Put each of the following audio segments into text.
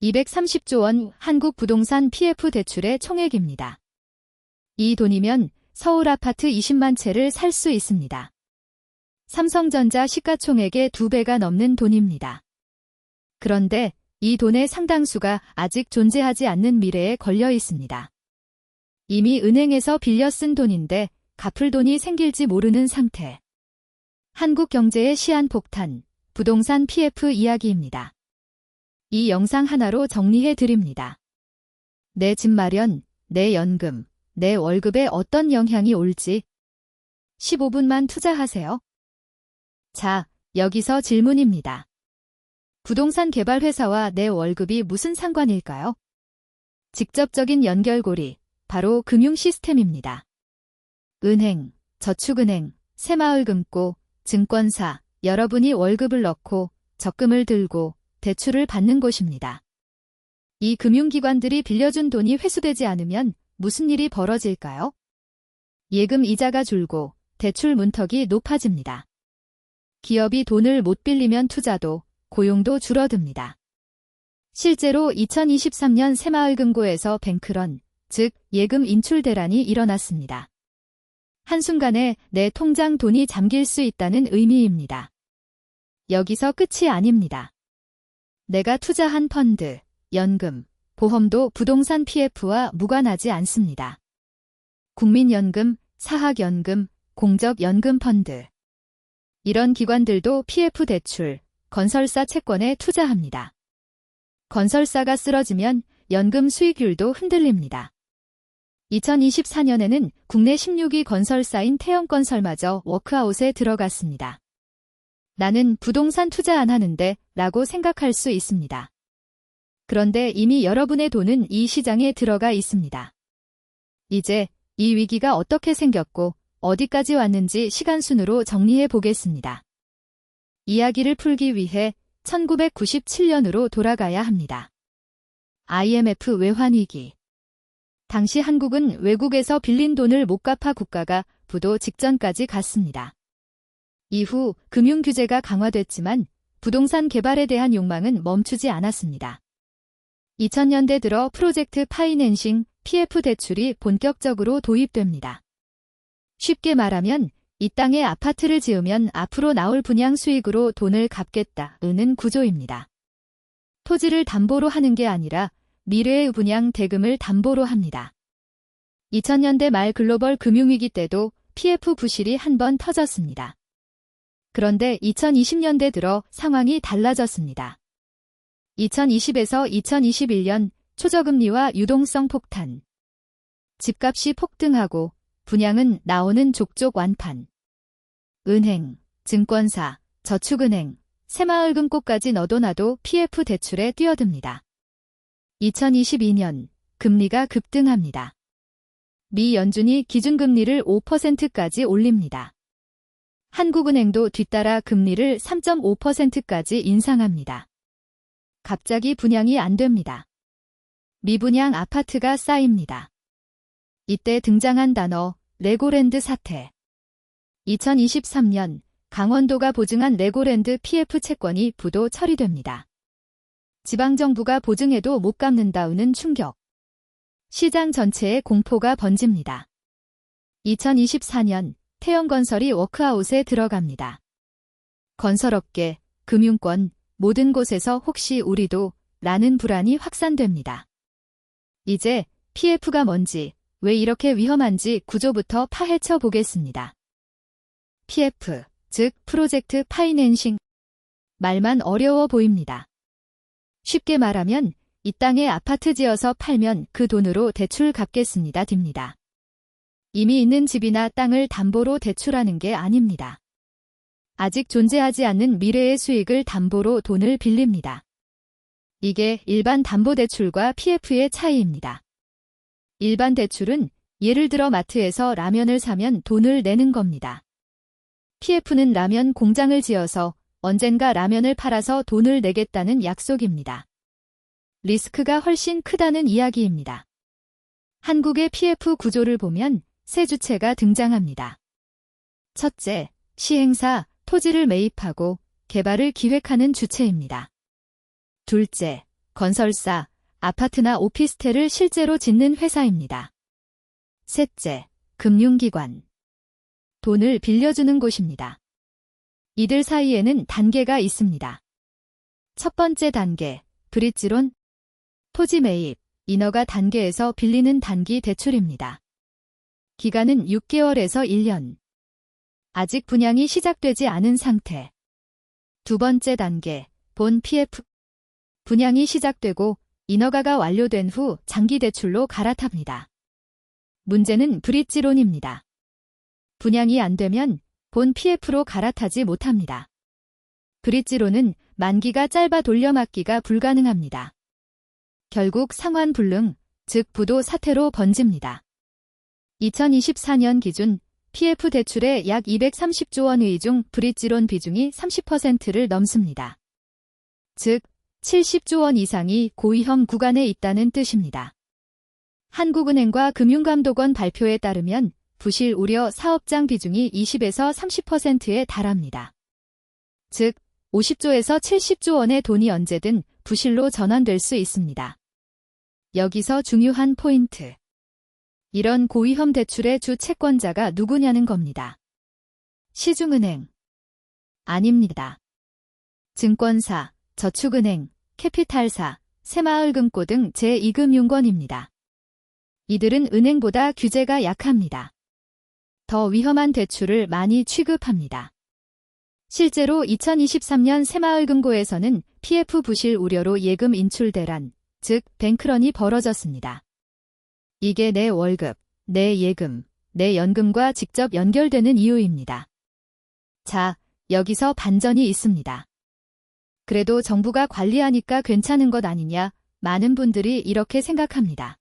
230조 원 한국 부동산 PF 대출의 총액입니다. 이 돈이면 서울 아파트 20만 채를 살 수 있습니다. 삼성전자 시가총액의 2배가 넘는 돈입니다. 그런데 이 돈의 상당수가 아직 존재하지 않는 미래에 걸려 있습니다. 이미 은행에서 빌려 쓴 돈인데 갚을 돈이 생길지 모르는 상태. 한국 경제의 시한폭탄, 부동산 PF 이야기입니다. 이 영상 하나로 정리해 드립니다. 내 집 마련, 내 연금, 내 월급에 어떤 영향이 올지 15분만 투자하세요. 자, 여기서 질문입니다. 부동산 개발 회사와 내 월급이 무슨 상관일까요? 직접적인 연결고리, 바로 금융 시스템입니다. 은행, 저축은행, 새마을금고, 증권사, 여러분이 월급을 넣고 적금을 들고 대출을 받는 곳입니다. 이 금융기관들이 빌려준 돈이 회수되지 않으면 무슨 일이 벌어질까요? 예금 이자가 줄고 대출 문턱이 높아집니다. 기업이 돈을 못 빌리면 투자도, 고용도 줄어듭니다. 실제로 2023년 새마을금고에서 뱅크런, 즉 예금 인출 대란이 일어났습니다. 한순간에 내 통장 돈이 잠길 수 있다는 의미입니다. 여기서 끝이 아닙니다. 내가 투자한 펀드, 연금, 보험도 부동산 PF와 무관하지 않습니다. 국민연금, 사학연금, 공적연금펀드. 이런 기관들도 PF 대출, 건설사 채권에 투자합니다. 건설사가 쓰러지면 연금 수익률도 흔들립니다. 2024년에는 국내 16위 건설사인 태영건설마저 워크아웃에 들어갔습니다. 나는 부동산 투자 안 하는데 라고 생각할 수 있습니다. 그런데 이미 여러분의 돈은 이 시장에 들어가 있습니다. 이제 이 위기가 어떻게 생겼고 어디까지 왔는지 시간순으로 정리해 보겠습니다. 이야기를 풀기 위해 1997년으로 돌아가야 합니다. IMF 외환위기. 당시 한국은 외국에서 빌린 돈을 못 갚아 국가가 부도 직전까지 갔습니다. 이후 금융규제가 강화됐지만 부동산 개발에 대한 욕망은 멈추지 않았습니다. 2000년대 들어 프로젝트 파이낸싱, PF 대출이 본격적으로 도입됩니다. 쉽게 말하면 이 땅에 아파트를 지으면 앞으로 나올 분양 수익으로 돈을 갚겠다는 구조입니다. 토지를 담보로 하는 게 아니라 미래의 분양 대금을 담보로 합니다. 2000년대 말 글로벌 금융위기 때도 PF 부실이 한 번 터졌습니다. 그런데 2020년대 들어 상황이 달라졌습니다. 2020에서 2021년 초저금리와 유동성 폭탄. 집값이 폭등하고 분양은 나오는 족족 완판. 은행, 증권사, 저축은행, 새마을금고까지 너도 나도 PF 대출에 뛰어듭니다. 2022년 금리가 급등합니다. 미 연준이 기준금리를 5%까지 올립니다. 한국은행도 뒤따라 금리를 3.5%까지 인상합니다. 갑자기 분양이 안 됩니다. 미분양 아파트가 쌓입니다. 이때 등장한 단어 레고랜드 사태. 2023년 강원도가 보증한 레고랜드 PF 채권이 부도 처리됩니다. 지방정부가 보증해도 못 갚는다는 충격. 시장 전체에 공포가 번집니다. 2024년 태영건설이 워크아웃에 들어갑니다. 건설업계, 금융권, 모든 곳에서 혹시 우리도 라는 불안이 확산됩니다. 이제 PF가 뭔지, 왜 이렇게 위험한지 구조부터 파헤쳐 보겠습니다. PF, 즉 프로젝트 파이낸싱. 말만 어려워 보입니다. 쉽게 말하면 이 땅에 아파트 지어서 팔면 그 돈으로 대출 갚겠습니다. 됩니다. 이미 있는 집이나 땅을 담보로 대출하는 게 아닙니다. 아직 존재하지 않는 미래의 수익을 담보로 돈을 빌립니다. 이게 일반 담보대출과 PF의 차이입니다. 일반 대출은 예를 들어 마트에서 라면을 사면 돈을 내는 겁니다. PF는 라면 공장을 지어서 언젠가 라면을 팔아서 돈을 내겠다는 약속입니다. 리스크가 훨씬 크다는 이야기입니다. 한국의 PF 구조를 보면 세 주체가 등장합니다. 첫째, 시행사, 토지를 매입하고 개발을 기획하는 주체입니다. 둘째, 건설사, 아파트나 오피스텔을 실제로 짓는 회사입니다. 셋째, 금융기관. 돈을 빌려주는 곳입니다. 이들 사이에는 단계가 있습니다. 첫 번째 단계, 브릿지론. 토지 매입, 인허가 단계에서 빌리는 단기 대출입니다. 기간은 6개월에서 1년. 아직 분양이 시작되지 않은 상태. 두 번째 단계, 본 PF. 분양이 시작되고 인허가가 완료된 후 장기 대출로 갈아탑니다. 문제는 브릿지론입니다. 분양이 안 되면 본 PF로 갈아타지 못합니다. 브릿지론은 만기가 짧아 돌려막기가 불가능합니다. 결국 상환불능, 즉 부도 사태로 번집니다. 2024년 기준 PF 대출의 약 230조 원의 중 브릿지론 비중이 30%를 넘습니다. 즉 70조 원 이상이 고위험 구간에 있다는 뜻입니다. 한국은행과 금융감독원 발표에 따르면 부실 우려 사업장 비중이 20에서 30%에 달합니다. 즉 50조에서 70조 원의 돈이 언제든 부실로 전환될 수 있습니다. 여기서 중요한 포인트. 이런 고위험 대출의 주 채권자가 누구냐는 겁니다. 시중은행? 아닙니다. 증권사, 저축은행, 캐피탈사, 새마을금고 등 제2금융권입니다. 이들은 은행보다 규제가 약합니다. 더 위험한 대출을 많이 취급합니다. 실제로 2023년 새마을금고에서는 PF 부실 우려로 예금 인출 대란, 즉 뱅크런이 벌어졌습니다. 이게 내 월급, 내 예금, 내 연금과 직접 연결되는 이유입니다. 자, 여기서 반전이 있습니다. 그래도 정부가 관리하니까 괜찮은 것 아니냐, 많은 분들이 이렇게 생각합니다.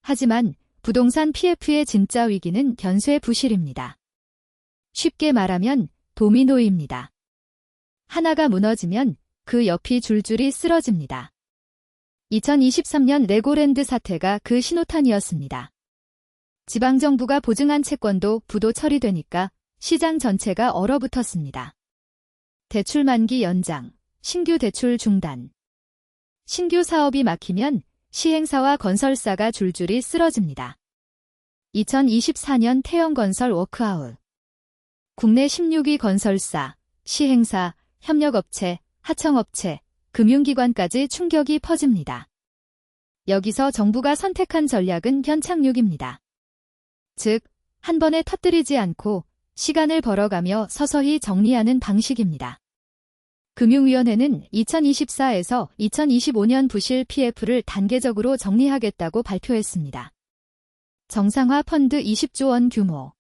하지만 부동산 PF의 진짜 위기는 견쇄 부실입니다. 쉽게 말하면 도미노입니다. 하나가 무너지면 그 옆이 줄줄이 쓰러집니다. 2023년 레고랜드 사태가 그 신호탄이었습니다. 지방정부가 보증한 채권도 부도 처리되니까 시장 전체가 얼어붙었습니다. 대출 만기 연장, 신규 대출 중단. 신규 사업이 막히면 시행사와 건설사가 줄줄이 쓰러집니다. 2024년 태영건설 워크아웃. 국내 16위 건설사, 시행사, 협력업체, 하청업체, 금융기관까지 충격이 퍼집니다. 여기서 정부가 선택한 전략은 현착륙입니다. 즉, 한 번에 터뜨리지 않고 시간을 벌어가며 서서히 정리하는 방식입니다. 금융위원회는 2024에서 2025년 부실 PF를 단계적으로 정리하겠다고 발표했습니다. 정상화 펀드 20조 원 규모.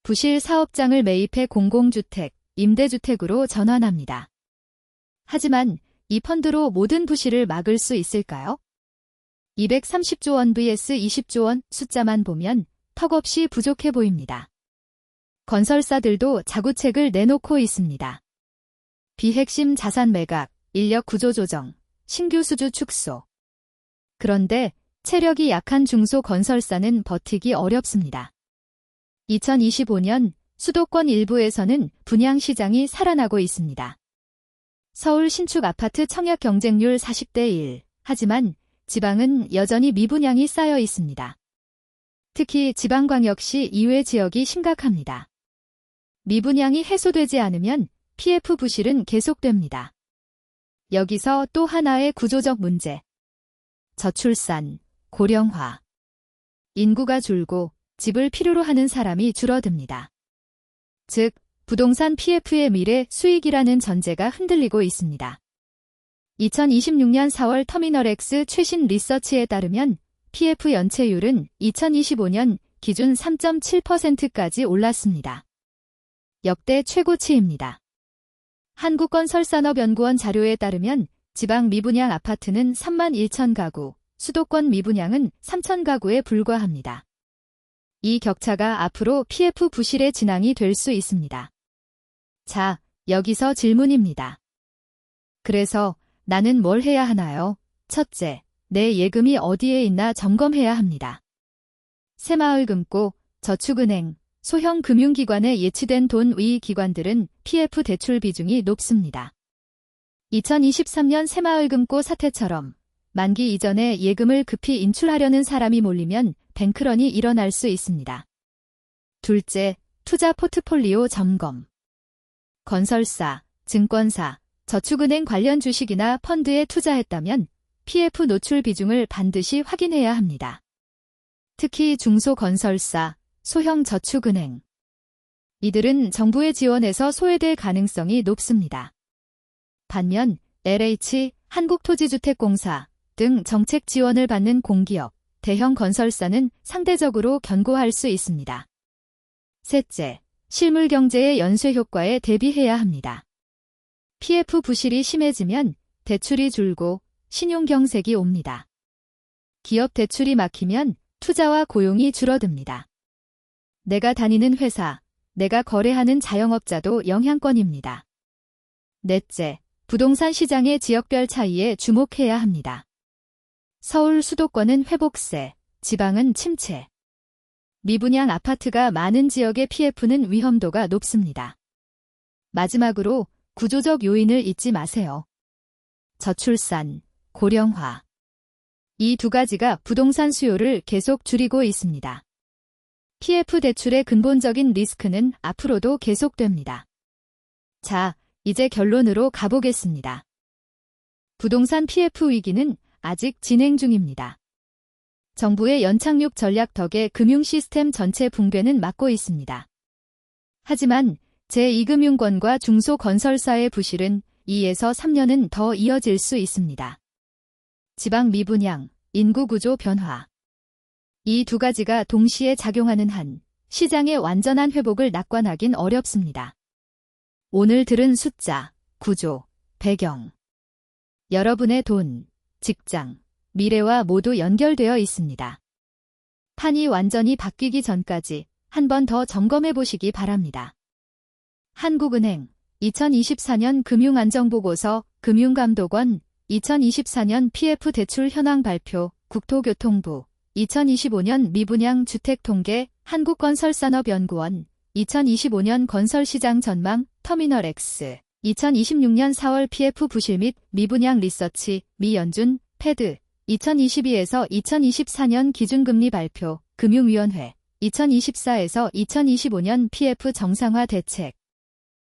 부실 사업장을 매입해 공공주택, 임대주택으로 전환합니다. 하지만 이 펀드로 모든 부실을 막을 수 있을까요? 230조 원 vs 20조 원 숫자만 보면 턱없이 부족해 보입니다. 건설사들도 자구책을 내놓고 있습니다. 비핵심 자산 매각, 인력 구조 조정, 신규 수주 축소. 그런데 체력이 약한 중소건설사는 버티기 어렵습니다. 2025년 수도권 일부에서는 분양시장이 살아나고 있습니다. 서울 신축 아파트 청약 경쟁률 40대 1. 하지만 지방은 여전히 미분양이 쌓여 있습니다. 특히 지방광역시 이외 지역이 심각합니다. 미분양이 해소되지 않으면 PF 부실은 계속됩니다. 여기서 또 하나의 구조적 문제. 저출산, 고령화. 인구가 줄고 집을 필요로 하는 사람이 줄어듭니다. 즉, 부동산 PF의 미래 수익이라는 전제가 흔들리고 있습니다. 2026년 4월 터미널X 최신 리서치에 따르면 PF 연체율은 2025년 기준 3.7%까지 올랐습니다. 역대 최고치입니다. 한국건설산업연구원 자료에 따르면 지방 미분양 아파트는 3만 1천 가구, 수도권 미분양은 3천 가구에 불과합니다. 이 격차가 앞으로 PF 부실의 진앙이 될 수 있습니다. 자, 여기서 질문입니다. 그래서 나는 뭘 해야 하나요? 첫째, 내 예금이 어디에 있나 점검해야 합니다. 새마을금고, 저축은행, 소형 금융기관에 예치된 돈 위 기관들은 PF 대출 비중이 높습니다. 2023년 새마을금고 사태처럼 만기 이전에 예금을 급히 인출하려는 사람이 몰리면 뱅크런이 일어날 수 있습니다. 둘째, 투자 포트폴리오 점검. 건설사, 증권사, 저축은행 관련 주식이나 펀드에 투자했다면 PF 노출 비중을 반드시 확인해야 합니다. 특히 중소건설사, 소형 저축은행. 이들은 정부의 지원에서 소외될 가능성이 높습니다. 반면 LH, 한국토지주택공사 등 정책 지원을 받는 공기업, 대형 건설사는 상대적으로 견고할 수 있습니다. 셋째, 실물 경제의 연쇄 효과에 대비해야 합니다. PF 부실이 심해지면 대출이 줄고 신용경색이 옵니다. 기업 대출이 막히면 투자와 고용이 줄어듭니다. 내가 다니는 회사, 내가 거래하는 자영업자도 영향권입니다. 넷째, 부동산 시장의 지역별 차이에 주목해야 합니다. 서울 수도권은 회복세, 지방은 침체. 미분양 아파트가 많은 지역의 PF는 위험도가 높습니다. 마지막으로 구조적 요인을 잊지 마세요. 저출산, 고령화. 이 두 가지가 부동산 수요를 계속 줄이고 있습니다. PF 대출의 근본적인 리스크는 앞으로도 계속됩니다. 자, 이제 결론으로 가보겠습니다. 부동산 PF 위기는 아직 진행 중입니다. 정부의 연착륙 전략 덕에 금융 시스템 전체 붕괴는 막고 있습니다. 하지만 제2금융권과 중소건설사의 부실은 2에서 3년은 더 이어질 수 있습니다. 지방 미분양, 인구구조 변화. 이 두 가지가 동시에 작용하는 한 시장의 완전한 회복을 낙관하긴 어렵습니다. 오늘 들은 숫자, 구조, 배경. 여러분의 돈, 직장, 미래와 모두 연결되어 있습니다. 판이 완전히 바뀌기 전까지 한 번 더 점검해 보시기 바랍니다. 한국은행 2024년 금융안정보고서 금융감독원 2024년 PF 대출 현황 발표 국토교통부 2025년 미분양 주택통계 한국건설산업연구원 2025년 건설시장 전망 터미널X 2026년 4월 PF 부실 및 미분양 리서치 미연준 패드 2022에서 2024년 기준금리 발표 금융위원회 2024에서 2025년 PF 정상화 대책